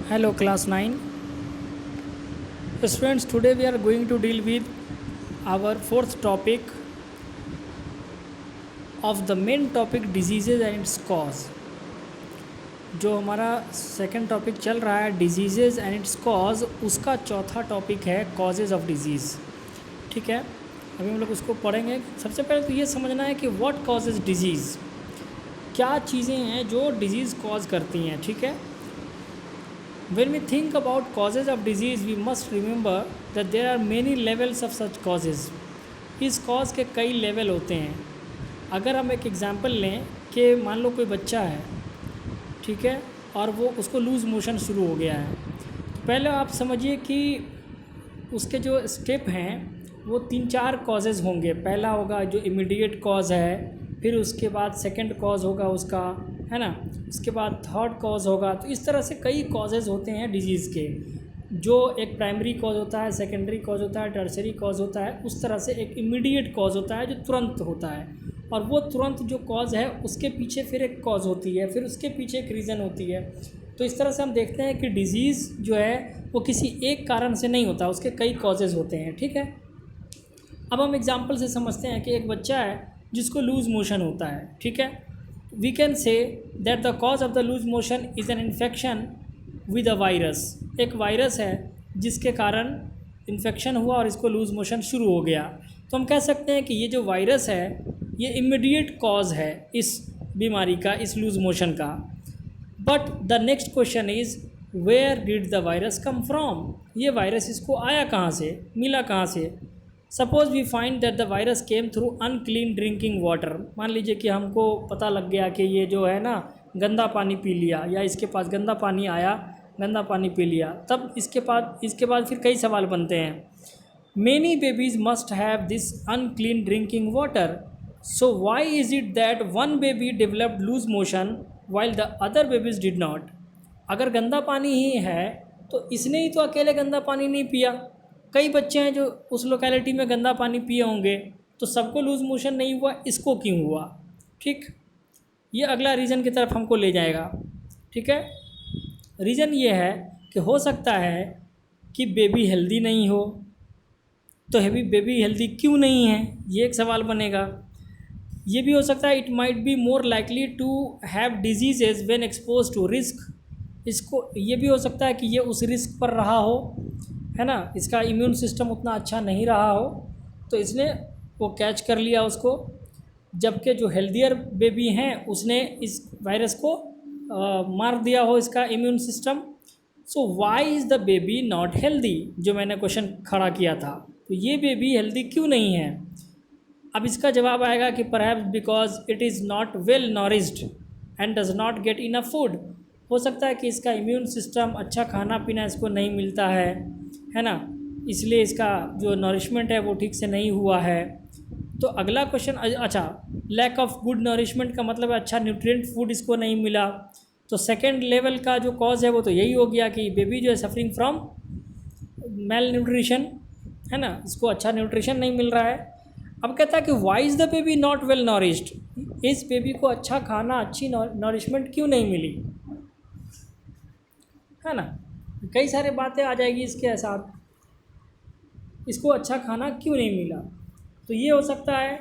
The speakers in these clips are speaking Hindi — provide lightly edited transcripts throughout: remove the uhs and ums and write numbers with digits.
Hello class 9. Students, today we are going to deal with our fourth topic of the main topic diseases and its cause. जो हमारा सेकंड टॉपिक चल रहा है डिजीज़ेज़ एंड इट्स कॉज, उसका चौथा टॉपिक है कॉजेज़ ऑफ डिजीज़। ठीक है, अभी हम लोग उसको पढ़ेंगे। सबसे पहले तो ये समझना है कि व्हाट कॉजेज़ डिजीज़, क्या चीज़ें हैं जो डिजीज़ कॉज करती हैं। ठीक है, when we think about causes of disease we must remember that there are many levels of such causes। इस कॉज के कई लेवल होते हैं। अगर हम एक एग्ज़ाम्पल लें कि मान लो कोई बच्चा है, ठीक है, और वो उसको लूज़ मोशन शुरू हो गया है, तो पहले आप समझिए कि उसके जो स्टेप हैं वो 3-4 कॉजेज़ होंगे। पहला होगा जो इमीडिएट कॉज है, फिर उसके बाद सेकंड कॉज होगा उसका, है ना, उसके बाद थर्ड कॉज होगा। तो इस तरह से कई कॉजेज़ होते हैं डिजीज़ के, जो एक प्राइमरी कॉज होता है, सेकेंडरी कॉज होता है, टर्सरी कॉज होता है। उस तरह से एक इमीडिएट कॉज होता है जो तुरंत होता है, और वो तुरंत जो कॉज है उसके पीछे फिर एक कॉज होती है, फिर उसके पीछे एक रीज़न होती है। तो इस तरह से हम देखते हैं कि डिज़ीज़ जो है वो किसी एक कारण से नहीं होता, उसके कई कॉजेज़ होते हैं। ठीक है, अब हम एग्जांपल से समझते हैं कि एक बच्चा है जिसको लूज़ मोशन होता है। ठीक है, we can say that the cause of the loose motion is an infection with a virus. एक वायरस है जिसके कारण इन्फेक्शन हुआ और इसको लूज़ मोशन शुरू हो गया। तो हम कह सकते हैं कि ये जो वायरस है ये इमीडिएट कॉज है इस बीमारी का, इस लूज़ मोशन का। But the next question is where did the virus come from. ये वायरस इसको आया कहाँ से, मिला कहाँ से। Suppose we find that the virus came through unclean drinking water. मान लीजिए कि हमको पता लग गया कि ये जो है ना गंदा पानी पी लिया, या इसके पास गंदा पानी आया, गंदा पानी पी लिया। तब इसके बाद फिर कई सवाल बनते हैं। Many babies must have this unclean drinking water, so why is it that one baby developed loose motion while the other babies did not. अगर गंदा पानी ही है तो इसने ही तो अकेले गंदा पानी नहीं पिया, कई बच्चे हैं जो उस लोकेलिटी में गंदा पानी पिए होंगे, तो सबको लूज़ मोशन नहीं हुआ, इसको क्यों हुआ। ठीक, ये अगला रीज़न की तरफ हमको ले जाएगा। ठीक है, रीज़न ये है कि हो सकता है कि बेबी हेल्दी नहीं हो। तो बेबी हेल्दी क्यों नहीं है, ये एक सवाल बनेगा। ये भी हो सकता है it might be more likely to have diseases when expose to risk. इसको ये भी हो सकता है कि ये उस रिस्क पर रहा हो, है ना, इसका इम्यून सिस्टम उतना अच्छा नहीं रहा हो, तो इसने वो कैच कर लिया उसको। जबकि जो हेल्दियर बेबी हैं उसने इस वायरस को मार दिया हो इसका immune system. So why is the baby not healthy, जो मैंने क्वेश्चन खड़ा किया था, तो ये बेबी हेल्दी क्यों नहीं है। अब इसका जवाब आएगा कि perhaps because it is not well nourished and does not get enough food. हो सकता है कि इसका इम्यून सिस्टम, अच्छा खाना पीना इसको नहीं मिलता है ना, इसलिए इसका जो नॉरिशमेंट है वो ठीक से नहीं हुआ है। तो अगला क्वेश्चन, अच्छा, लैक ऑफ गुड नॉरिशमेंट का मतलब है अच्छा न्यूट्रिएंट फूड इसको नहीं मिला। तो सेकेंड लेवल का जो कॉज है वो तो यही हो गया कि बेबी जो है सफरिंग फ्रॉम मेल न्यूट्रिशन, है ना, इसको अच्छा न्यूट्रिशन नहीं मिल रहा है। अब कहता है कि why is the baby not well nourished, इस बेबी को अच्छा खाना, अच्छी नॉरिशमेंट क्यों नहीं मिली, है ना। कई सारे बातें आ जाएगी इसके साथ, इसको अच्छा खाना क्यों नहीं मिला। तो ये हो सकता है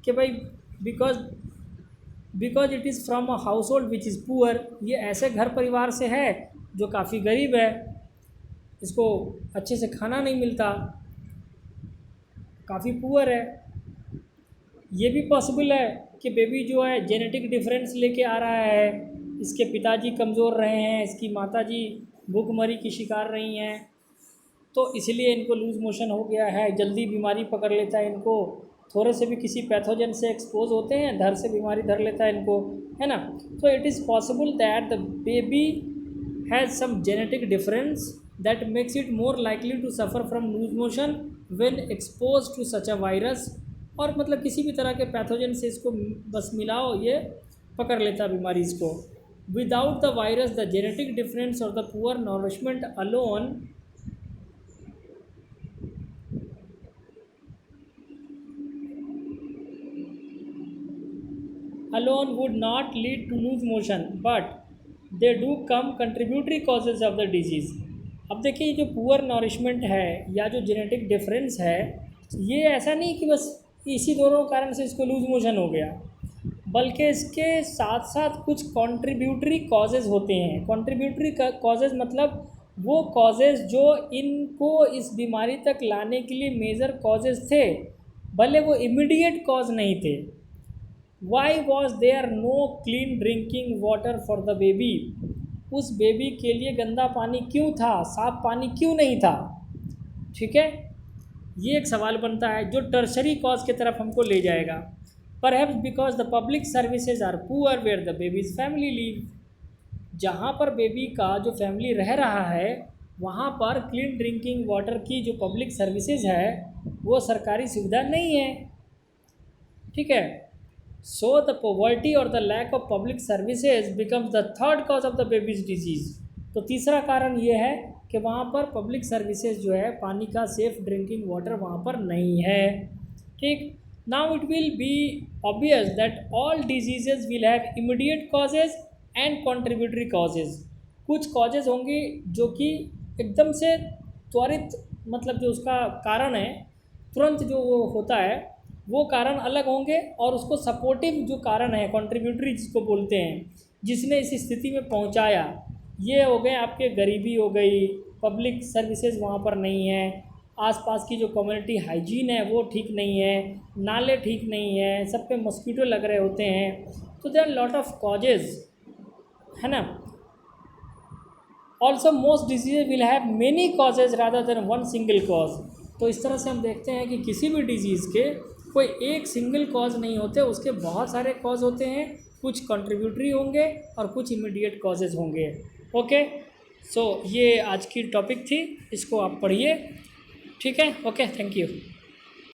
कि भाई because because it is from a house hold which is poor, ये ऐसे घर परिवार से है जो काफ़ी गरीब है, इसको अच्छे से खाना नहीं मिलता, काफ़ी पुअर है। ये भी पॉसिबल है कि बेबी जो है जेनेटिक डिफरेंस लेके आ रहा है, इसके पिताजी कमज़ोर रहे हैं, इसकी माताजी भूखमरी की शिकार रही हैं, तो इसलिए इनको लूज़ मोशन हो गया है, जल्दी बीमारी पकड़ लेता है इनको। थोड़े से भी किसी पैथोजन से एक्सपोज होते हैं, धर से बीमारी धर लेता है इनको, है ना। तो it is possible that the baby has some genetic difference that makes it more likely to suffer from loose motion when expose to such a virus. और मतलब किसी भी तरह के पैथोजन से इसको बस मिलाओ, ये पकड़ लेता बीमारी इसको। Without the virus the genetic difference और the poor nourishment alone would not lead to loose motion, but they do come contributory causes of the disease. अब देखिए ये जो पुअर नॉरिशमेंट है या जो जेनेटिक डिफरेंस है, ये ऐसा नहीं कि बस इसी दोनों कारण से इसको लूज मोशन हो गया, बल्कि इसके साथ साथ कुछ कंट्रीब्यूटरी कॉजेज़ होते हैं। कंट्रीब्यूटरी कॉजेज़ मतलब वो कॉजेज़ जो इनको इस बीमारी तक लाने के लिए मेजर कॉजेज़ थे, भले वो इमीडिएट कॉज नहीं थे। Why was there no clean drinking water for the baby? उस बेबी के लिए गंदा पानी क्यों था, साफ पानी क्यों नहीं था? ठीक है, ये एक सवाल बनता है जो टर्शरी कॉज की तरफ हमको ले जाएगा। Perhaps because the public services are poor where the babies family live. जहाँ पर बेबी का जो फैमिली रह रहा है वहाँ पर क्लीन ड्रिंकिंग वाटर की जो पब्लिक सर्विसेज है वो सरकारी सुविधा नहीं है। ठीक है, सो द पॉवर्टी और the lack of public services becomes the third cause of the babies disease. तो तीसरा कारण ये है कि वहाँ पर पब्लिक सर्विसेज जो है, पानी का सेफ ड्रिंकिंग वाटर वहाँ पर नहीं है। ठीक, now it will be obvious that all diseases will have immediate causes and contributory causes. कुछ कॉजेज होंगे जो कि एकदम से त्वरित, मतलब जो उसका कारण है तुरंत जो वो होता है वो कारण अलग होंगे, और उसको सपोर्टिव जो कारण है, कंट्रीब्यूटरी जिसको बोलते हैं, जिसने इस स्थिति में पहुंचाया, ये हो गए आपके गरीबी हो गई, पब्लिक सर्विसेज वहाँ पर नहीं है, आसपास की जो कम्युनिटी हाइजीन है वो ठीक नहीं है, नाले ठीक नहीं है, सब पे मॉस्किटो लग रहे होते हैं। तो there are lot of causes, है ना। Also most disease will have many causes rather than one single cause. तो इस तरह से हम देखते हैं कि किसी भी डिजीज़ के कोई एक सिंगल कॉज नहीं होते, उसके बहुत सारे कॉज होते हैं, कुछ कंट्रीब्यूटरी होंगे और कुछ इमीडिएट कॉजेज होंगे। ओके, सो ये आज की टॉपिक थी, इसको आप पढ़िए। ठीक है, ओके, थैंक यू।